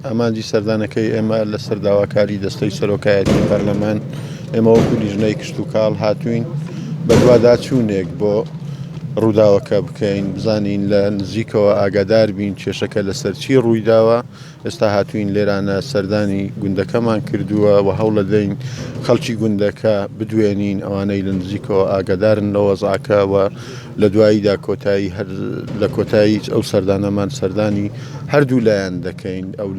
ئامانجی سەردانەکەی ئێمە لە سەرداواکاری دەستەی سەرۆکایەتی پەرلەمان ئێمە وەکو لیژنەی کشت و کاڵ هاتوین بە دوواداچوونێک بۆ ڕووداوەکە بکەین بزانین لە نزیکەوە ئاگادار بین کێشەکە لەسەر چی ڕوویداوە. ئێستا هاتوین لێرانە سەردانی گوندەکەمان کردووە و هەوڵ دەدەین خەڵکی گوندەکە بدوێنین ئەوانەی لە نزیکەوە ئاگادارن لە وەزعەکە و لە دواییدا کۆتایی لە کۆتایی ئەو سەردانەمان سەردانی هەردوو لایەن دەکەین ئەو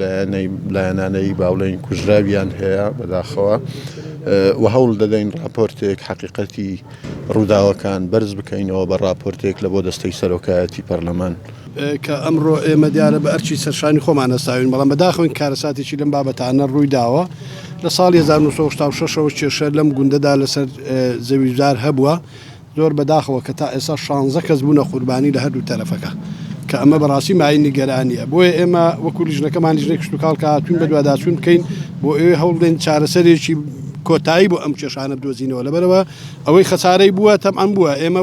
لایەنانەی باوڵین کوژراویان هەیە بەداخەوە و هەوڵ دەدەین راپۆرتێک حقیقەتی ڕووداوەکان بەرز بکەینەوە بە راپۆرتێک لە بۆ دەستەی سەرۆکایەتی پەرلەمان کە ئەمڕۆ ئێمە دیارە بە ئەرچی سەرشانی خۆمان هەستاوین بەڵام بەداخەوەین کارەساتێکی لەم بابەتانە ڕوویداوە لە ساڵی 1966 کێشە لەم گوندەدا لەسەر زەویزار هەبووە زۆر بەداخەوە کە تا ئێستا 16 کەس بوونە قوربانی لە هەردوو تەرەفەکە کە ئەمە بەڕاستی مای نیگەرانیە بۆیە ئێمە وەکو لیژنەکەمان لیژنەی کشت و کاڵ کە هاتوین بە دوواداچوون بکەین بۆ ئێوە هەوڵدەین چارەسەرێکی کۆتایی بۆ ئەم کێشانە بدۆزینەوە لەبەرەوە ئەوەی خەسارەی بووە تەمەن بووە ئێمە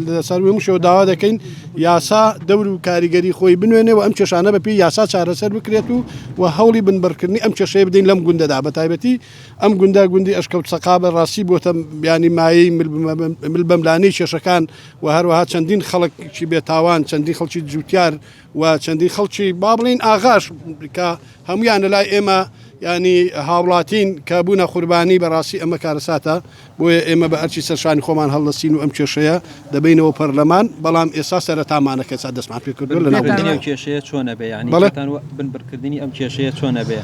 لەسەر وێمشەوە داوا دەکەین یاسا دەور و کاریگەری خۆی بنوێنێ و ئەم کێشانە بەپی یاسا چارەسەر بکرێت و هەوڵی بنبەرکردنی ئەم کێشەیە بدەین لەم گوندەدا بە تایبەتی ئەم گوندی ئەشکەوت سەقا بە ڕاستی بۆتە بیانی مایەی ملبەملانەی کێشەکان و هەروەها چەندین خەڵکی بێتاوان چەندین خەڵکی جوتیار و چەندین خەڵکی با بڵین ئاغاش کە هەمویان لەلای ئێمە ینی هاوڵاتین کە بوونە قوربانی بەڕاستی ئەمە کارەساتە بۆیە ئێمە بە ئەرچی سەرشانی خۆمان هەڵدەستین و ئەم کێشەیە دەبینەوە پەرلەمان بەڵام ئێستا سەرەتامانەکە سا دەستمان پێ کردو لە کێشەیە چۆنە بێ ینی بنبرکردنی ئەم کێشەیە چۆنە بێ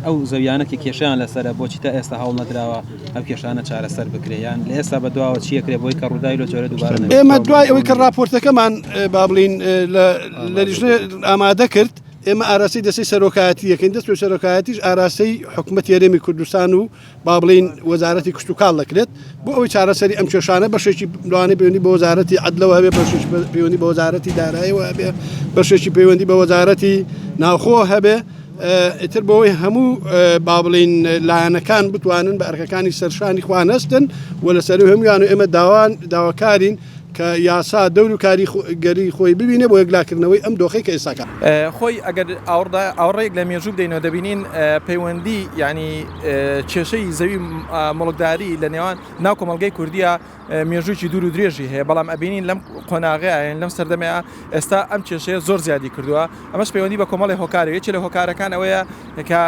ئەو زەویانەکی کێشیان لەسرە بۆچی تا ئێستا هەوڵ نەدراوە ئەو کێشانە چارەسەر بکرێیان لە ئێستا بە دواوە چیەکرێ بۆی کە ڕووداوی لە جۆرە دووبارە ئێمە دوای ئەوەی کە راپۆرتەکەمان با بڵین لە لیژنە ئامادە کرد ئێمە ئاراسی دەستی سەرۆکایەتی یەکەین دەست پێ سەرۆکایەتیش ئاراستەی حکوومەتی هەرێمی کوردستان و با بڵین وەزارەتی کشت و کاڵ دەکرێت بۆ ئەوەی چارەسەری ئەم کێشانە بەشێکی لەوانەیە پەیوەندی بە وەزارەتی عەدلەوە هەبێ بەشێکی پەیوەندی بە وەزارەتی داراییەوە هەبێ بەشێکی پەیوەندی بە وەزارەتی ناوخۆ هەبێ ئیتر بەوەی هەموو با بڵین لایەنەکان بتوانن بە ئەرکەکانی سەرشانی خوانەستن و لەسەر هەمویان و ئێمە داواکارین کە یاسا دەور و کاریگەری خۆی ببینێ بۆ یەکلاکردنەوەی ئەم دۆخەی کە ئێستاکە خۆی ئەگەر ئاوڕێک لە مێژوو بدەینەوە دەبینین پەیوەندی ینی کێشەی زەوی مڵکداری لە نێوان ناو کۆمەڵگەی کوردیە مێژووی دوور و درێژی هەیە بەڵام ئەبینین لەم قۆناغەیە لەم سەردەمەیە ئێستا ئەم کێشەیە زۆر زیادی کردووە ئەمەش پەیوەندی بە کۆمەڵی هۆکارە یەکێ لە هۆکارەکان ئەوەیە کە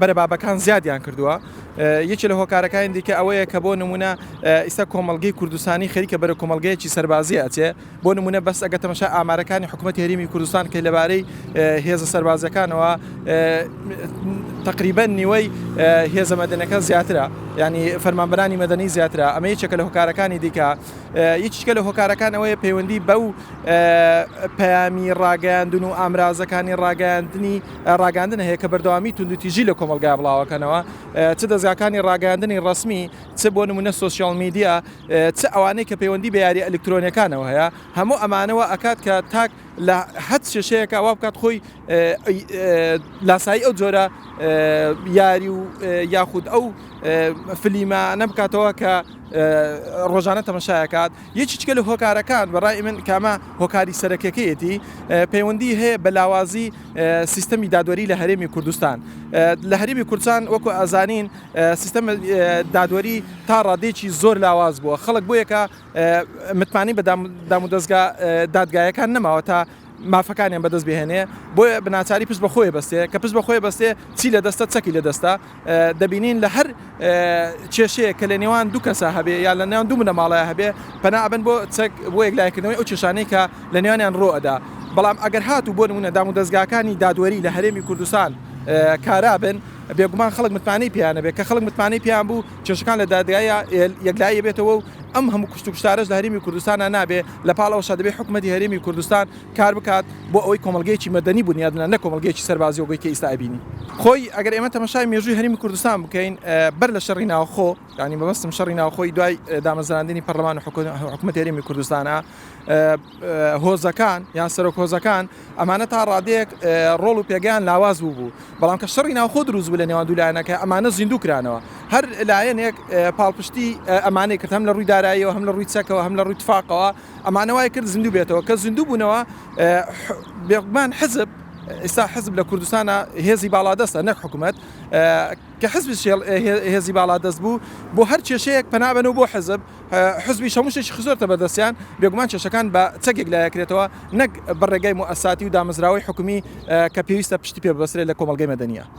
بەرەبابەکان زیادیان کردووە یەکێ لە هۆکارەکان دیکە ئەوەیە کە بۆ نمونە ئێستا کۆمەڵگەی کوردستانی خەریکە بەرە کۆمەڵگەیەکی سەربازی ئەچێ بۆ نمونە بەس ئەگە تەماشا ئامارەکانی حکوومەتی هەرێمی کوردستان کە لەبارەی هێزە سەربازەکانەوە تقریبا نیوەی هێزە مەدەنەکە زیاترە ینی فەرمانبەرانی مەدەنی زیاترە ئەمە یەکێکە لە هۆکارەکانی دیکە یەکێکە لە هۆکارەکان ئەوەیە پەیوەندی بەو پەیامی ڕاگەاندن و ئامرازەکانی ڕاگەاندن هەیە کە بەردەوامی توندوتیژی لە کۆمەلگای بڵاوەکەنەوە چ دەزگاکانی ڕاگەاندنی ڕسمی چ بۆ نمونە سۆسیال میدیا چ ئەوانەی کە پەیوەندی بە یاری ئەلکترۆنیەکانەوە هەیە هەموو ئەمانەوە ئەکات کە تاک لە حەد شێشەیەکە ئەوە بکات خۆی لاسایی ئەو جۆرە یاری و یاخود ئەو فلیمە نەبکاتەوە کە ڕۆژانە تەمەشایەکات یەکێکە لە هۆکارەکان بەڕای من کامە هۆکاری سەرەکیەکەیەتی پەیوەندی هەیە بە لاوازی سیستەمی دادوەری لە هەرێمی کوردستان لە هەرێمی کوردستان وەکو ئازانین سیستەم دادوەری تا ڕادێکی زۆر لاواز بووە خەڵک بۆ یەکە متمانی بە دام و دەستگا دادگایەکان نەماوە تا مافەکانیان بەدەست بهێنێ بۆیە بناچاری پشت بەخۆی بەستێ کە پشت بەخۆی بەستێ چی لە دەستە چەکی لە دەستە دەبینین لە هەر کێشەیە کە لە نێوان دوو کەسە هەبێ یا لە نێوان دوو منەماڵەیە هەبێ پەنا ئەبن بۆ چەک بۆ یەکلایکردنەوەی ئەو کێشانەی کە لە نێوانیان ڕۆ ئەدا بەڵام ئەگەر هاتوو بۆ نمونە دام و دەستگاکانی دادوەری لە هەرێمی کوردستان کارابن بێگومان خەڵک متمانەی پیانە بێت کە خەڵک متمانەی پیان بوو کێشەکان لە دادگایە یەکلایی بێتەوە و ئەم هەموو کوشت و کوشتارەش لە هەرێمی کوردستانە نابێ لە پاڵەوەشە دەبێت حکوومەتی هەرێمی کوردستان کار بکات بۆ ئەوەی کۆمەلگەیەکی مەدەنی بنیادنە نە کۆمەلگەیەکی سەربازی وەگەی کە ئێستا ئەبینی خۆی ئەگەر ئێمە تەماشای مێژووی هەرێمی کوردستان بکەین بەر لە شەڕی ناوخۆ ینی بەبەستم شەڕی ناوخۆی دوای دامەزراندنی پەرلەمان و حکوومەتی هەرێمی کوردستانە هۆزەکان یان سەرۆک هۆزەکان ئەمانە تا ڕادەیەک ڕۆڵ و پێگەیان لاواز بوو بەڵام کە شەڕی ناوخۆ دروست بوو لە نێوان دوو لایەنەکە ئەمانە زیندوو کرانەوە هەر لایەنێک پاڵپشتی ئەمانەی کرد هەم لە ڕووی داراییەوە هەم لە ڕووی چەکەوە هەم لە ڕووی تفاقەوە ئەمانەوەی کرد زیندوو بێتەوە کە زیندوو بوونەوە بێگومان حزب ئێستا حزب لە کوردستانە هێزی باڵادەستە نەک حکوومەت کە حزب هێزی باڵادەست بوو بۆ هەر کێشەیەک پەنابەن و بۆ حزبی هەمووشێکی خزۆرتە بەدەستیان بێگومان کێشەکان بە چەکێک لایەکرێتەوە نەک بەڕێگەی موئەساسی و دامەزراوەی حکومی کە پێویستە پشتی پێ ببەسرێت لە کۆمەڵگەی مەدەنیە.